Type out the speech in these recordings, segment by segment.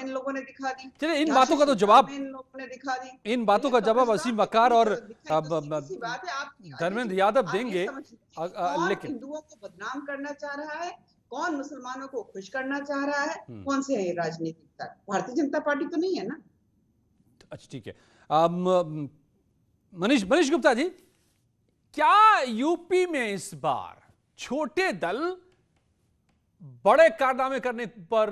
इन लोगों ने दिखा दी। चलिए इन बातों का तो जवाब, इन लोगों ने दिखा दी। इन बातों का जवाब असीम वकार और सीधी बात है, आप धर्मेंद्र यादव आप ये देंगे। समझिए कौन लेकिन हिंदुओं को बदनाम करना चाह रहा है, कौन मुसलमानों को खुश करना चाह रहा है, कौन से है ये राजनीतिक दल? भारतीय जनता पार्टी तो नहीं है ना। अच्छा ठीक है। मनीष गुप्ता जी, क्या यूपी में इस बार छोटे दल बड़े कारनामे करने पर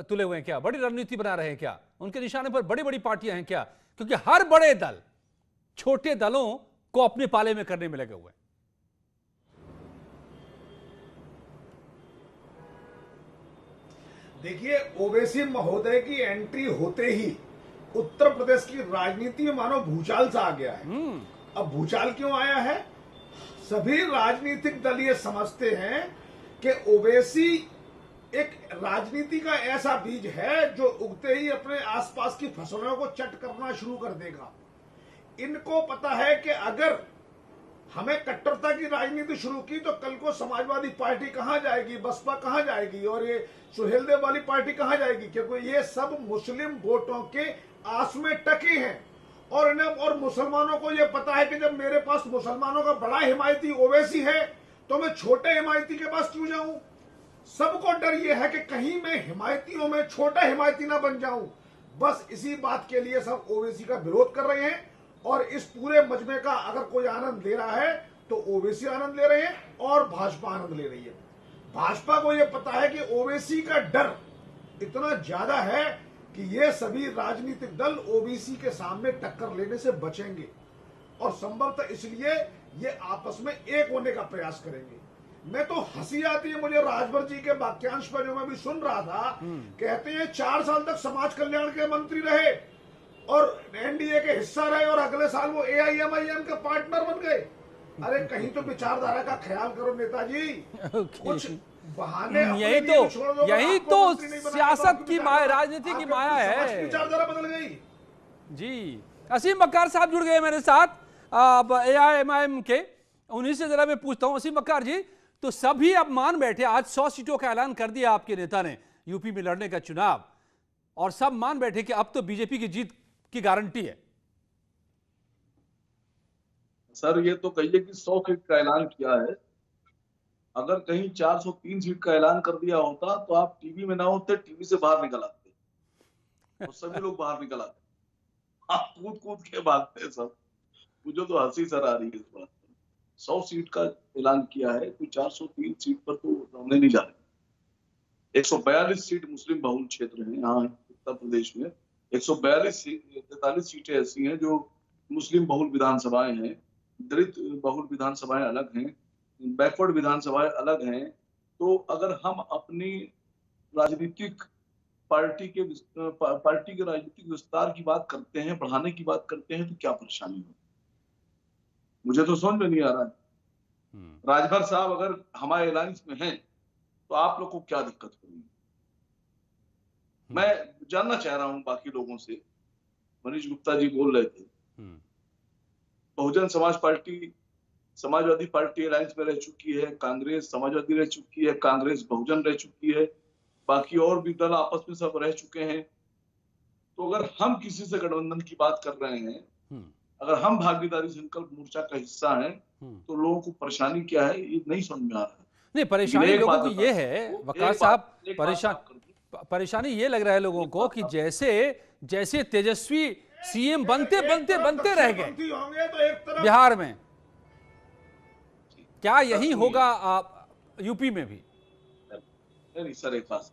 तुले हुए हैं क्या? बड़ी रणनीति बना रहे हैं क्या? उनके निशाने पर बड़ी बड़ी पार्टियां हैं क्या? क्योंकि हर बड़े दल छोटे दलों को अपने पाले में करने में लगे हुए हैं। देखिए, ओवैसी महोदय की एंट्री होते ही उत्तर प्रदेश की राजनीति में मानो भूचाल सा आ गया है। अब भूचाल क्यों आया है? सभी राजनीतिक दल ये समझते हैं कि ओवैसी एक राजनीति का ऐसा बीज है जो उगते ही अपने आसपास की फसलों को चट करना शुरू कर देगा। इनको पता है कि अगर हमें कट्टरता की राजनीति शुरू की तो कल को समाजवादी पार्टी कहां जाएगी, बसपा कहां जाएगी और ये सुहेलदेव वाली पार्टी कहां जाएगी, क्योंकि ये सब मुस्लिम वोटों के आस में टकी हैं। और इन्हें और मुसलमानों को ये पता है कि जब मेरे पास मुसलमानों का बड़ा हिमायती ओवैसी है तो मैं छोटे हिमायती के पास क्यों जाऊं। सबको डर ये है कि कहीं मैं हिमायतियों में छोटा हिमायती ना बन जाऊं। बस इसी बात के लिए सब ओवैसी का विरोध कर रहे हैं और इस पूरे मजमे का अगर कोई आनंद ले रहा है तो ओवैसी आनंद ले रहे हैं और भाजपा आनंद ले रही है। भाजपा को यह पता है कि ओवैसी का डर इतना ज्यादा है कि ये सभी राजनीतिक दल ओबीसी के सामने टक्कर लेने से बचेंगे और संभवतः इसलिए ये आपस में एक होने का प्रयास करेंगे। मैं तो हंसी आती है मुझे राजभर जी के वाक्यांश पर जो मैं भी सुन रहा था। कहते हैं 4 साल तक समाज कल्याण के मंत्री रहे और एनडीए के हिस्सा रहे और अगले साल वो एआईएमआईएम के पार्टनर बन गए। अरे कहीं तो विचारधारा का ख्याल करो नेताजी। कुछ बहाने यही तो सियासत की माया, राजनीति की माया है। विचारधारा बदल गई जी। असीम वकार साहब जुड़ गए मेरे साथ एआईएमआईएम के। उन्हीं से जरा मैं पूछता हूं, असीम वकार जी, तो सभी अब मान बैठे, आज 100 सीटों का ऐलान कर दिया आपके नेता ने यूपी में लड़ने का चुनाव, और सब मान बैठे कि अब तो बीजेपी की जीत की गारंटी है। सर ये तो कहिए कि 100 सीट का ऐलान किया है। अगर कहीं 403 सीट का ऐलान कर दिया होता तो आप टीवी में ना होते, टीवी से बाहर निकल आते और सभी लोग बाहर निकल आते। आप कूद कूद के भागते सब। मुझे तो हंसी सर आ रही है इस बात पर। 100 सीट का ऐलान किया है तो 403 सीट पर तो रहने नहीं जा रहे। 142 सीट मुस्लिम बहुल क्षेत्र है यहाँ उत्तर प्रदेश में। 143 सीटें ऐसी हैं जो मुस्लिम बहुल विधानसभाएं हैं। दलित बहुल विधानसभाएं अलग हैं, बैकवर्ड विधानसभाएं अलग हैं। तो अगर हम अपनी राजनीतिक पार्टी के राजनीतिक विस्तार की बात करते हैं, बढ़ाने की बात करते हैं, तो क्या परेशानी है? मुझे तो समझ में नहीं आ रहा है। राजभर साहब अगर हमारे अलायंस में हैं तो आप लोग को क्या दिक्कत होगी? मैं जानना चाह रहा हूं बाकी लोगों से। मनीष गुप्ता जी बोल रहे थे Bahujan Samaj party Samajwadi party alliance में रह चुकी है, कांग्रेस समाजवादी रह चुकी है, कांग्रेस बहुजन रह चुकी है, बाकी और भी दल आपस में सब रह चुके हैं। तो अगर हम किसी से गठबंधन की बात कर रहे हैं, अगर हम भागीदारी संकल्प मोर्चा का हिस्सा हैं, तो लोगों को परेशानी क्या है ये नहीं समझ में आ रहा है। नहीं, परेशानी लोगों को ये है वकार साहब, परेशानी ये लग रहा है लोगों को कि जैसे तेजस्वी सीएम बनते रह गए बिहार में, क्या यही होगा यूपी में भी? नहीं सर, एक बात